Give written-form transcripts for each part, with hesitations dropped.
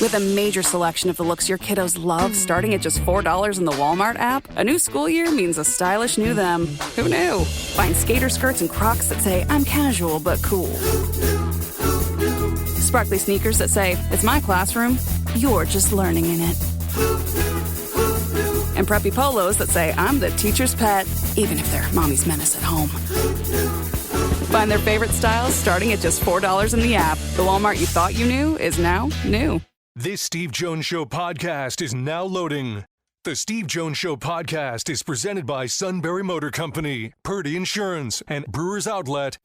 With a major selection of the looks your kiddos love starting at just $4 in the Walmart app, a new school year means a stylish new them. Who knew? Find skater skirts and Crocs that say, I'm casual but cool. Sparkly sneakers that say, it's my classroom, you're just learning in it. And preppy polos that say, I'm the teacher's pet, even if they're mommy's menace at home. Find their favorite styles starting at just $4 in the app. The Walmart you thought you knew is now new. This Steve Jones Show podcast is now loading. The Steve Jones Show podcast is presented by Sunbury Motor Company, Purdy Insurance, and Brewers Outlet.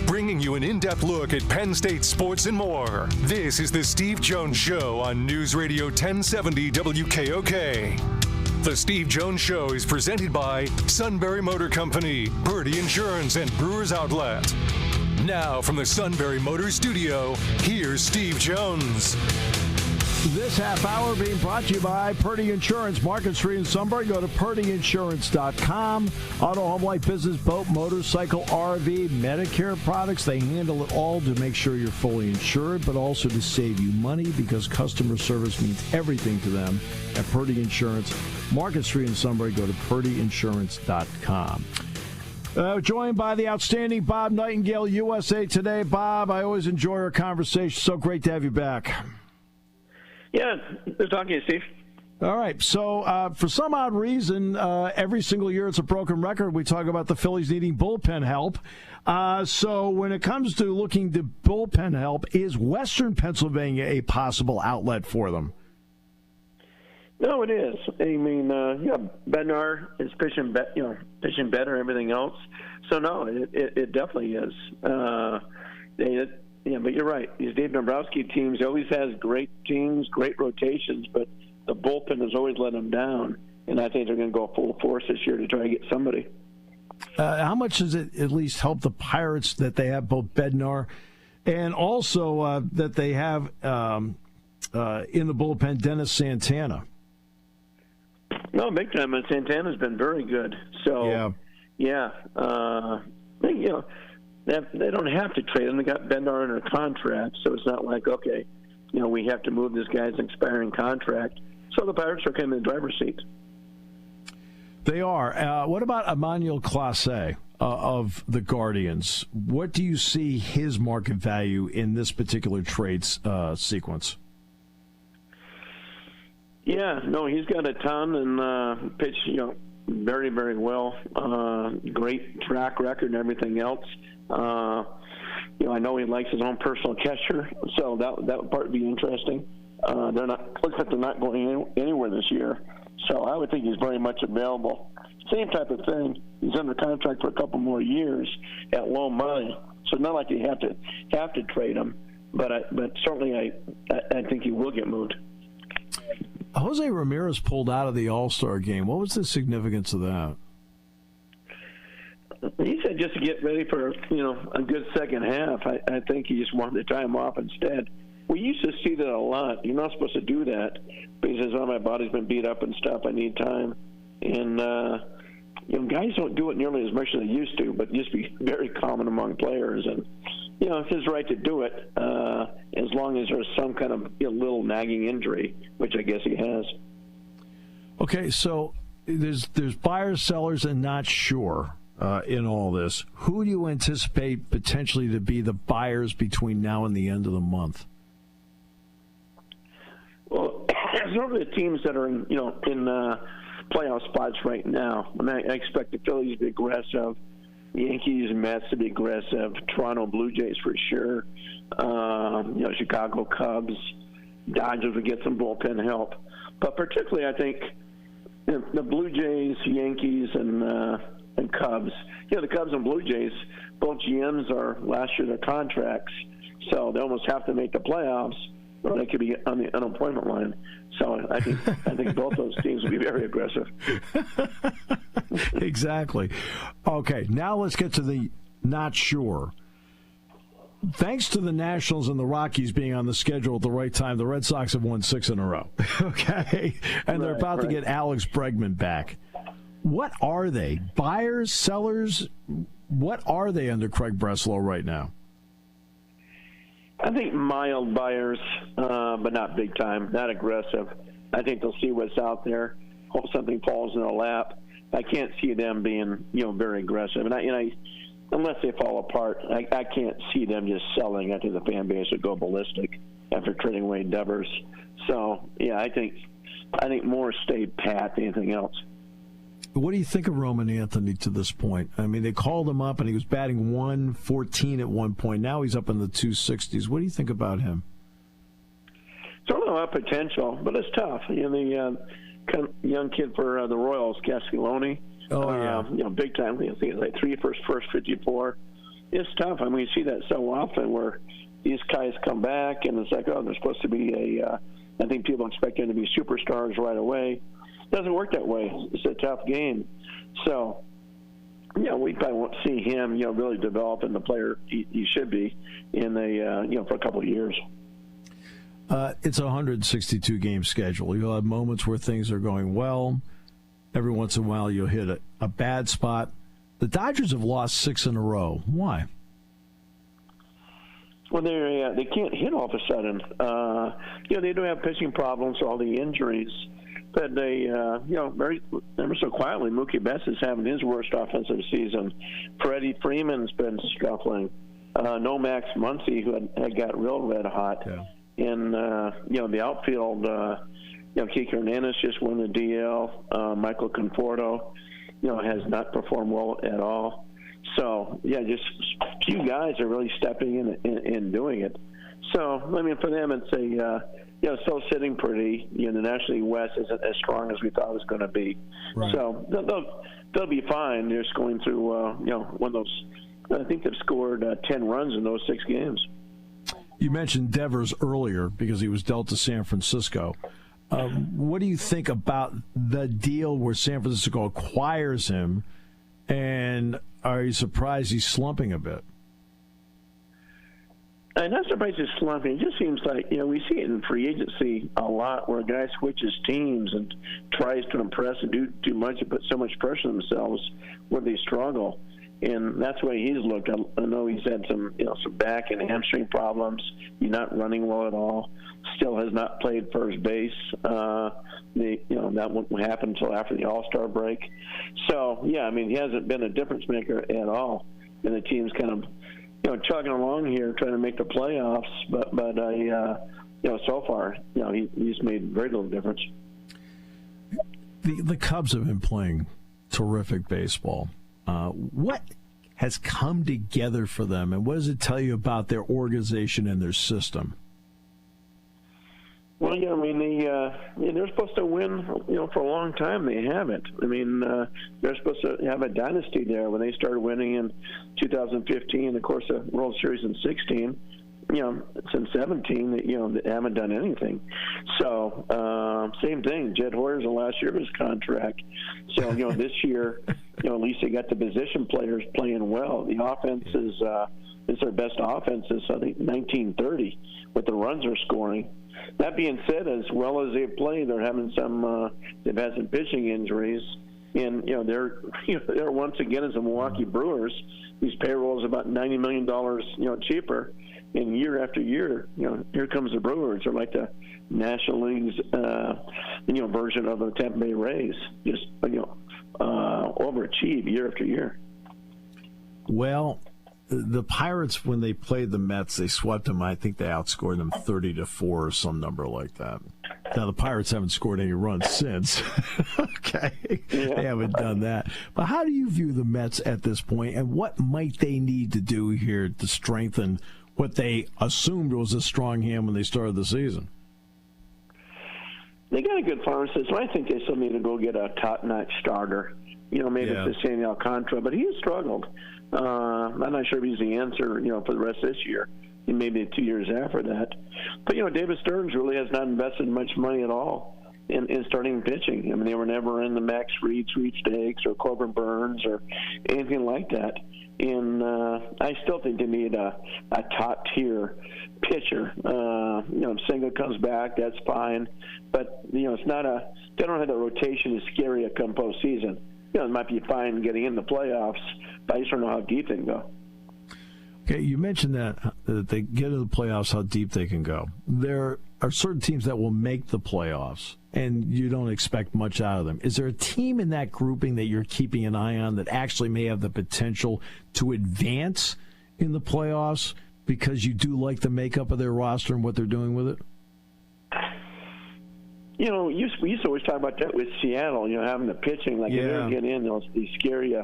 Bringing you an in-depth look at Penn State sports and more. This is the Steve Jones Show on News Radio 1070 WKOK. The Steve Jones Show is presented by Sunbury Motor Company, Purdy Insurance, and Brewers Outlet. Now from the Sunbury Motor Studio, here's Steve Jones. This half hour being brought to you by Purdy Insurance, Market Street in Sunbury. Go to purdyinsurance.com. Auto, home, life, business, boat, motorcycle, RV, Medicare products. They handle it all to make sure you're fully insured, but also to save you money because customer service means everything to them at Purdy Insurance, Market Street in Sunbury. Go to purdyinsurance.com. Joined by the outstanding Bob Nightengale, USA Today. Bob, I always enjoy our conversation. So great to have you back. Yeah, good talking to you, Steve. All right. So for some odd reason, every single year it's a broken record. We talk about the Phillies needing bullpen help. So when it comes to looking to bullpen help, is Western Pennsylvania a possible outlet for them? No, it is. I mean, Bednar is pitching better, and everything else. So no, it definitely is. Yeah, but you're right. These Dave Dombrowski teams, he always has great teams, great rotations, but the bullpen has always let them down. And I think they're going to go full force this year to try to get somebody. How much does it at least help the Pirates that they have both Bednar and also that they have in the bullpen Dennis Santana? No, big time. And Santana's been very good. So, yeah. They don't have to trade him. They got Bednar under contract, so it's not like, okay, we have to move this guy's expiring contract. So the Pirates are kind of in the driver's seat. They are. What about Emmanuel Clase of the Guardians? What do you see his market value in this particular trade sequence? Yeah, no, he's got a ton and pitched, very, very well. Great track record and everything else. I know he likes his own personal catcher, so that part would be interesting. Looks like they're not going anywhere this year, so I would think he's very much available. Same type of thing. He's under contract for a couple more years at low money, so it's not like you have to trade him. But certainly I think he will get moved. Jose Ramirez pulled out of the All-Star game. What was the significance of that? He said just to get ready for, a good second half. I think he just wanted to tie him off instead. We used to see that a lot. You're not supposed to do that. But he says, my body's been beat up and stuff. I need time. And, guys don't do it nearly as much as they used to, but it used to be very common among players. And, it's his right to do it as long as there's some kind of little nagging injury, which I guess he has. Okay, so there's buyers, sellers, and not sure. In all this, who do you anticipate potentially to be the buyers between now and the end of the month? Well, some of the teams that are in playoff spots right now. I expect the Phillies to be aggressive, Yankees and Mets to be aggressive, Toronto Blue Jays for sure. Chicago Cubs, Dodgers will get some bullpen help, but particularly I think the Blue Jays, Yankees, and Cubs. The Cubs and Blue Jays, both GMs are last year their contracts, so they almost have to make the playoffs, or they could be on the unemployment line. So I think both those teams will be very aggressive. Exactly. Okay, now let's get to the not sure. Thanks to the Nationals and the Rockies being on the schedule at the right time, the Red Sox have won 6 in a row. Okay, and they're about to get Alex Bregman back. What are they? Buyers, sellers? What are they under Craig Breslow right now? I think mild buyers, but not big time, not aggressive. I think they'll see what's out there, hope something falls in their lap. I can't see them being, very aggressive. And unless they fall apart, I can't see them just selling. I think the fan base would go ballistic after trading away Devers. So, yeah, I think more stay pat than anything else. What do you think of Roman Anthony to this point? I mean, they called him up, and he was batting 114 at one point. Now he's up in the 260s. What do you think about him? Certainly a lot of potential, but it's tough. The young kid for the Royals, Castelloni. Oh, yeah. Big time. I think it's like 3 for his first 54. It's tough. I mean, you see that so often where these guys come back, and it's like, oh, they're supposed to be I think people expect them to be superstars right away. It doesn't work that way. It's a tough game. So, we probably won't see him, really develop into the player he should be in for a couple of years. It's a 162-game schedule. You'll have moments where things are going well. Every once in a while, you'll hit a bad spot. The Dodgers have lost 6 in a row. Why? Well, they can't hit all of a sudden. They do have pitching problems, all the injuries. But they, ever so quietly, Mookie Betts is having his worst offensive season. Freddie Freeman's been struggling. No Max Muncy, who had got real red hot. Yeah. And, the outfield, Kike Hernandez just won the DL. Michael Conforto, has not performed well at all. So, just a few guys are really stepping in and doing it. So, I mean, for them, it's still sitting pretty. The National League West isn't as strong as we thought it was going to be. Right. So, they'll be fine. They're just going through, one of those. I think they've scored 10 runs in those 6 games. You mentioned Devers earlier because he was dealt to San Francisco. What do you think about the deal where San Francisco acquires him, and are you surprised he's slumping a bit? I'm not surprised he's slumping. It just seems like, we see it in free agency a lot where a guy switches teams and tries to impress and do too much and put so much pressure on themselves where they struggle. And that's the way he's looked. I know he's had some back and hamstring problems. He's not running well at all. Still has not played first base. That won't happen until after the All-Star break. So, he hasn't been a difference maker at all. And the team's kind of, chugging along here, trying to make the playoffs. But so far, he's made very little difference. The Cubs have been playing terrific baseball. What has come together for them, and what does it tell you about their organization and their system? Well, they're supposed to win, for a long time. They haven't. They're supposed to have a dynasty there when they started winning in 2015, of course, the World Series in 16. Since 17, they haven't done anything. So, same thing. Jed Hoyer's the last year of his contract. So, this year, at least they got the position players playing well. The offense is their best offense since, I think, 1930, with the runs they're scoring. That being said, as well as they've played, they're having they've had some pitching injuries. And, they're once again as the Milwaukee Brewers, whose payroll is about $90 million, cheaper. And year after year, here comes the Brewers. They're like the National League's, version of the Tampa Bay Rays. Just, overachieve year after year. Well, the Pirates, when they played the Mets, they swept them. I think they outscored them 30-4 or some number like that. Now, the Pirates haven't scored any runs since. Okay. Yeah. They haven't done that. But how do you view the Mets at this point, and what might they need to do here to strengthen what they assumed was a strong hand when they started the season? They got a good farm system. I think they still need to go get a top-notch starter. Maybe it's Sandy Alcantara, but he has struggled. I'm not sure if he's the answer, for the rest of this year, and maybe 2 years after that. But, David Stearns really has not invested much money at all in starting pitching. They were never in the Max Fried sweepstakes or Corbin Burns or anything like that. And I still think they need a top-tier pitcher. If Senga comes back, that's fine. But, it's not they don't have the rotation as scary come postseason. it might be fine getting in the playoffs, but I just don't know how deep they can go. Okay, you mentioned that they get into the playoffs, how deep they can go. There are certain teams that will make the playoffs, and you don't expect much out of them. Is there a team in that grouping that you're keeping an eye on that actually may have the potential to advance in the playoffs because you do like the makeup of their roster and what they're doing with it? We used to always talk about that with Seattle, having the pitching. Like, if they get in, they scare you.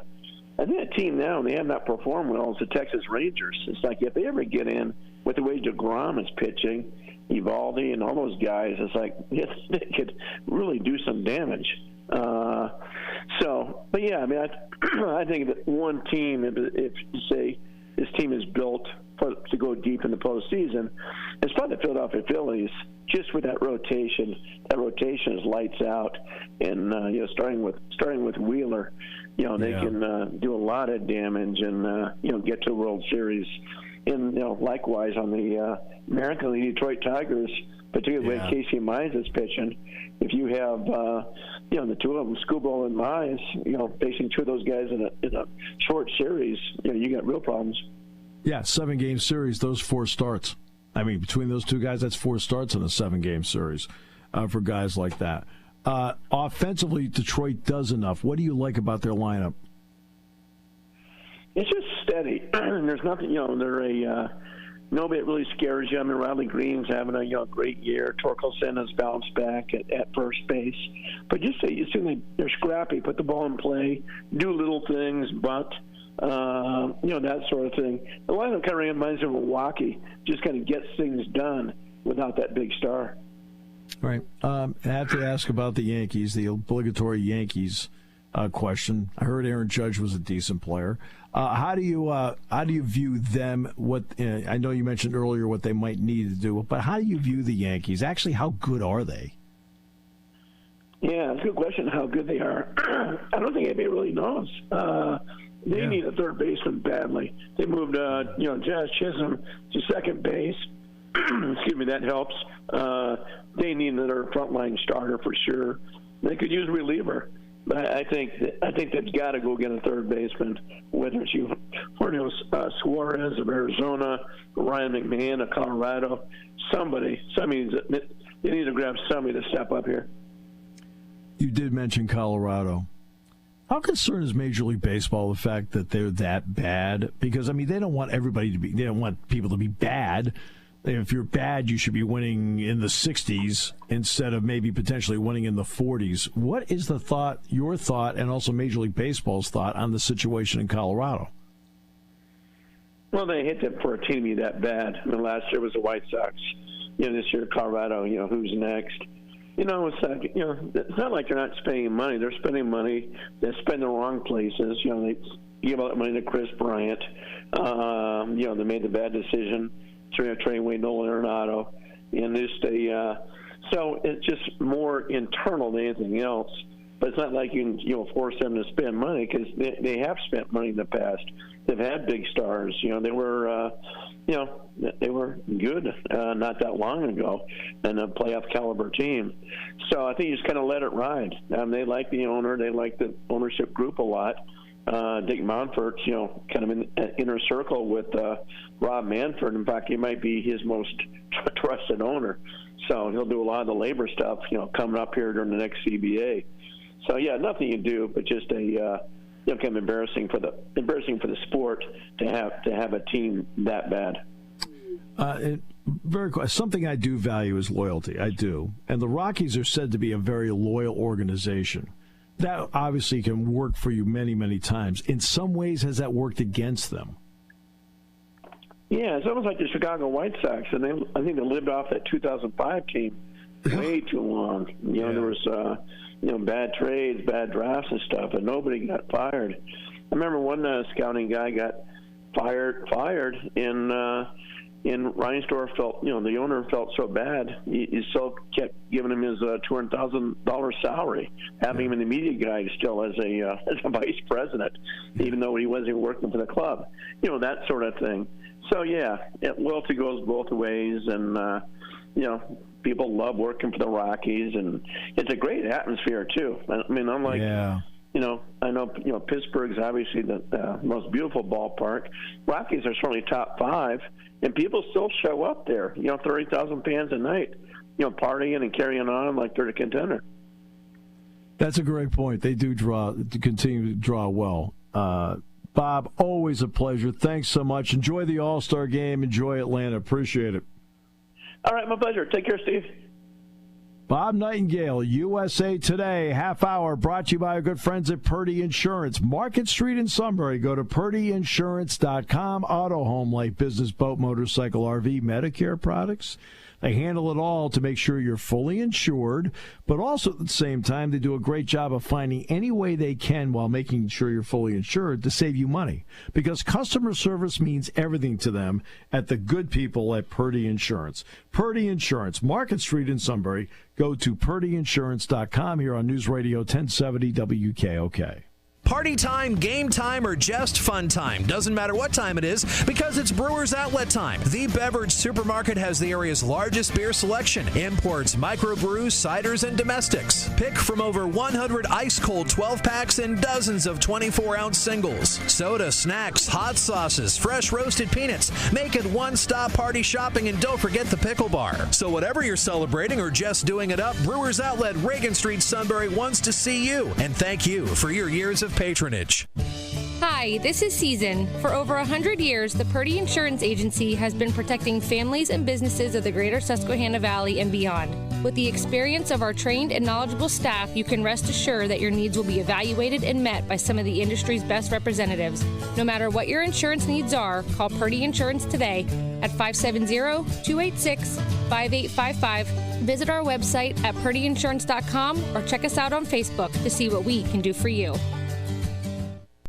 I think that team now, they have not performed well, is the Texas Rangers. It's like if they ever get in with the way DeGrom is pitching, Evaldi and all those guys, it's like they could really do some damage. But yeah, I mean, I think that one team, if you say this team is built to go deep in the postseason, it's probably the Philadelphia Phillies. Just with that rotation is lights out, and starting with Wheeler, they can do a lot of damage and get to a World Series. And likewise on the American League, Detroit Tigers, particularly when Casey Mize is pitching, if you have the two of them, Skubal and Mize, facing two of those guys in a short series, you got real problems. Yeah, 7-game series, those 4 starts. I mean, between those two guys, that's 4 starts in a 7-game series for guys like that. Offensively, Detroit does enough. What do you like about their lineup? It's just steady. There's nothing, they're nobody really scares you. I mean, Riley Green's having a great year. Torkelson has bounced back at first base. But you see they're scrappy, put the ball in play, do little things, but that sort of thing. The lineup kind of reminds me of Milwaukee, just kind of gets things done without that big star. Right. I have to ask about the Yankees, the obligatory Yankees question. I heard Aaron Judge was a decent player. How do you view them? What I know you mentioned earlier what they might need to do, but how do you view the Yankees? Actually, how good are they? Yeah, it's a good question how good they are. I don't think anybody really knows. They need a third baseman badly. They moved, Jazz Chisholm to second base. Excuse me, that helps. They need another frontline starter for sure. They could use a reliever, but I think they've got to go get a third baseman. Whether it's Suarez of Arizona, Ryan McMahon of Colorado, somebody. So I mean, they need to grab somebody to step up here. You did mention Colorado. How concerned is Major League Baseball the fact that they're that bad? Because, I mean, they don't want people to be bad. If you're bad, you should be winning in the 60s instead of maybe potentially winning in the 40s. What is your thought, and also Major League Baseball's thought on the situation in Colorado? Well, they hit it for a team to be that bad. I mean, last year was the White Sox. This year Colorado, who's next? It's not like they're not spending money. They're spending money. They spend the wrong places. They give out money to Chris Bryant. They made the bad decision to trade Wayne Nolan Arenado. And so it's just more internal than anything else. But it's not like you can force them to spend money because they have spent money in the past. They've had big stars. They were they were good not that long ago, and a playoff caliber team. So I think you just kind of let it ride. They like the owner. They like the ownership group a lot. Dick Monfort's, kind of in an inner circle with Rob Manfred. In fact, he might be his most trusted owner. So he'll do a lot of the labor stuff, coming up here during the next CBA. So yeah, nothing you do, but just a kind of embarrassing for the sport to have a team that bad. Something I do value is loyalty. I do, and the Rockies are said to be a very loyal organization. That obviously can work for you many, many times. In some ways, has that worked against them? Yeah, it's almost like the Chicago White Sox, and I think they lived off that 2005 team way too long. There was bad trades, bad drafts and stuff, and nobody got fired. I remember one scouting guy got fired, and Reinsdorf felt, the owner felt so bad, he still kept giving him his $200,000 salary, having him in the media guide still as a vice president, even though he wasn't working for the club, that sort of thing. So yeah, loyalty goes both ways, and people love working for the Rockies, and it's a great atmosphere too. I mean, unlike I know Pittsburgh's obviously the most beautiful ballpark. Rockies are certainly top 5, and people still show up there. 30,000 fans a night, partying and carrying on like they're the contender. That's a great point. They do continue to draw well. Bob, always a pleasure. Thanks so much. Enjoy the All-Star game. Enjoy Atlanta. Appreciate it. All right, my pleasure. Take care, Steve. Bob Nightengale, USA Today, half hour, brought to you by our good friends at Purdy Insurance. Market Street in Sunbury. Go to purdyinsurance.com. Auto, home, life, business, boat, motorcycle, RV, Medicare products. They handle it all to make sure you're fully insured, but also at the same time, they do a great job of finding any way they can while making sure you're fully insured to save you money. Because customer service means everything to them at the good people at Purdy Insurance. Purdy Insurance, Market Street in Sunbury. Go to purdyinsurance.com here on News Radio 1070 WKOK. Party time, game time, or just fun time. Doesn't matter what time it is because it's Brewers Outlet time. The beverage supermarket has the area's largest beer selection. Imports, microbrews, ciders, and domestics. Pick from over 100 ice-cold 12-packs and dozens of 24-ounce singles. Soda, snacks, hot sauces, fresh roasted peanuts. Make it one-stop party shopping, and don't forget the pickle bar. So whatever you're celebrating or just doing it up, Brewers Outlet, Reagan Street, Sunbury wants to see you. And thank you for your years of patronage. Hi, this is Season. For over 100 years, the Purdy Insurance Agency has been protecting families and businesses of the greater Susquehanna Valley and beyond. With the experience of our trained and knowledgeable staff, you can rest assured that your needs will be evaluated and met by some of the industry's best representatives. No matter what your insurance needs are, call Purdy Insurance today at 570-286-5855. Visit our website at purdyinsurance.com or check us out on Facebook to see what we can do for you.